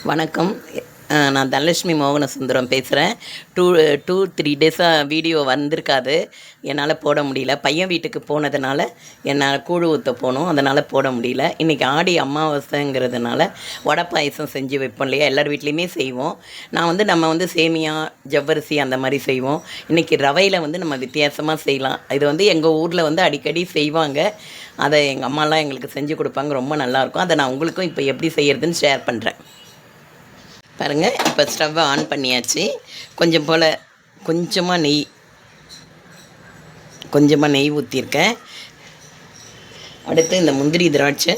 வணக்கம். நான் தனலட்சுமி மோகனசுந்தரம் பேசுகிறேன். 3 டேஸாக வீடியோ வந்திருக்காது. என்னால் போட முடியல. பையன் வீட்டுக்கு போனதுனால என்னால் கூழு ஊற்ற போகணும். அதனால் போட முடியல. இன்றைக்கி ஆடி அமாவாசைங்கிறதுனால வடை பாயசம் செஞ்சு வைப்போம் இல்லையா, எல்லார் வீட்லேயுமே செய்வோம். நம்ம வந்து சேமியா, ஜவ்வரிசி அந்த மாதிரி செய்வோம். இன்றைக்கி ரவையில் நம்ம வித்தியாசமாக செய்யலாம். இது எங்கள் ஊரில் அடிக்கடி செய்வாங்க. அதை எங்கள் அம்மாலாம் எங்களுக்கு செஞ்சு கொடுப்பாங்க. ரொம்ப நல்லாயிருக்கும். அதை நான் உங்களுக்கும் இப்போ எப்படி செய்கிறதுன்னு ஷேர் பண்ணுறேன். பாருங்கள், இப்போ ஸ்டவ்வை ஆன் பண்ணியாச்சு. கொஞ்சமாக நெய் ஊற்றிருக்கேன். அடுத்து இந்த முந்திரி திராட்சை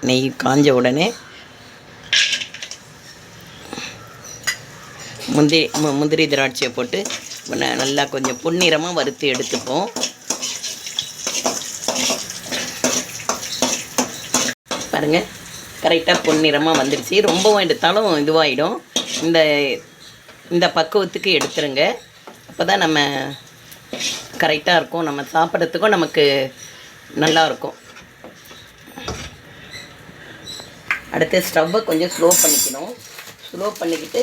நெய் காஞ்ச உடனே முந்திரி திராட்சையை போட்டு நல்லா கொஞ்சம் பொன்னிறமாக வறுத்து எடுத்துப்போம். பாருங்கள், கரெக்டாக பொன்னிறமாக வந்துடுச்சு. ரொம்பவும் எடுத்தாலும் இதுவாகிடும். இந்த பக்குவத்துக்கு எடுத்துருங்க. அப்போ தான் நம்ம கரெக்டாக இருக்கும். நம்ம சாப்பிட்றதுக்கும் நமக்கு நல்லாயிருக்கும். அடுத்து ஸ்டவ்வை கொஞ்சம் ஸ்லோ பண்ணிக்கணும். ஸ்லோ பண்ணிக்கிட்டு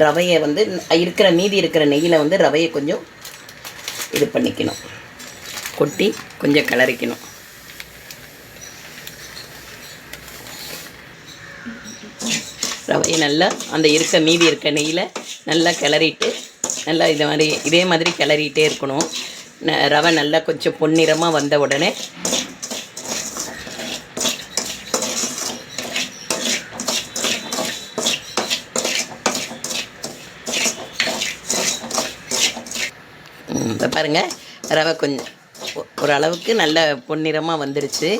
ரவையை மீதி இருக்கிற நெய்யில் ரவையை கொஞ்சம் இது பண்ணிக்கணும். கொட்டி கொஞ்சம் கிளறிக்கணும். ரவையை நல்லா மீதி இருக்க நெய்யில் நல்லா கிளறிட்டு இதே மாதிரி கிளறிட்டே இருக்கணும். ரவை நல்லா கொஞ்சம் பொன்னிறமாக வந்த உடனே பாருங்கள், ரவை கொஞ்சம் ஓரளவுக்கு நல்ல பொன்னிறமாக வந்துடுச்சு.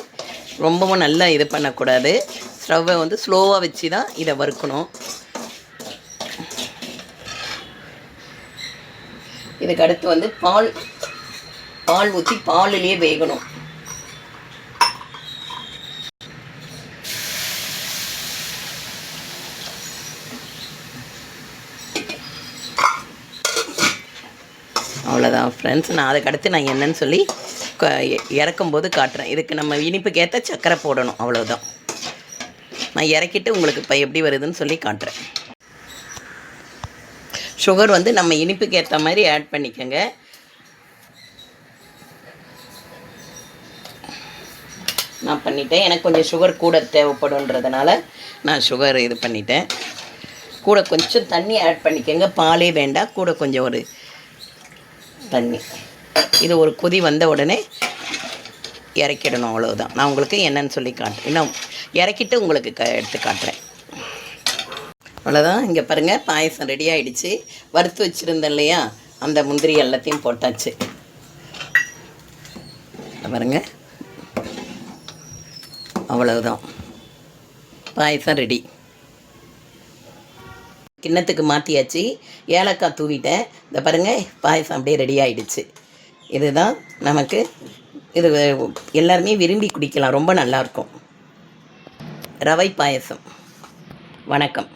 ரொம்பவும் நல்லா இது பண்ணக்கூடாது. ஸ்டவ்வை ஸ்லோவாக வச்சு தான் இதை வறுக்கணும். இதுக்கு அடுத்து பால் ஊற்றி பாலிலேயே வேகணும். அவ்வளோதான் ஃப்ரெண்ட்ஸ். அதுக்கடுத்து நான் என்னன்னு சொல்லி இறக்கும்போது காட்டுறேன். இதுக்கு நம்ம இனிப்புக்கு ஏற்ற சர்க்கரை போடணும். அவ்வளோதான். நான் இறக்கிட்டு உங்களுக்கு இப்போ எப்படி வருதுன்னு சொல்லி காட்டுறேன். சுகர் நம்ம இனிப்புக்கு ஏற்ற மாதிரி ஆட் பண்ணிக்கோங்க. நான் பண்ணிட்டேன். எனக்கு கொஞ்சம் சுகர் கூட தேவைப்படுன்றதுனால நான் சுகர் இது பண்ணிட்டேன். கூட கொஞ்சம் தண்ணி ஆட் பண்ணிக்கோங்க. பாலே வேண்டாம், கூட கொஞ்சம் ஒரு தண்ணி. இது ஒரு கொதி வந்த உடனே இறக்கிடணும். அவ்வளோதான். நான் உங்களுக்கு என்னன்னு சொல்லி காட்டுறேன். இன்னும் இறக்கிட்டு உங்களுக்கு எடுத்து காட்டுறேன். அவ்வளோதான். இங்கே பாருங்கள், பாயசம் ரெடி ஆகிடுச்சு. வறுத்து வச்சுருந்தேன் இல்லையா, அந்த முந்திரி எல்லாத்தையும் போட்டாச்சு. பாருங்கள், அவ்வளவுதான். பாயசம் ரெடி. கிண்ணத்துக்கு மாற்றியாச்சு. ஏலக்காய் தூவிட்டேன். இந்த பாருங்கள், பாயசம் அப்படியே ரெடி ஆகிடுச்சு. இதுதான் நமக்கு இது எல்லாருமே விரும்பி குடிக்கலாம். ரொம்ப நல்லாயிருக்கும் ரவை பாயசம். வணக்கம்.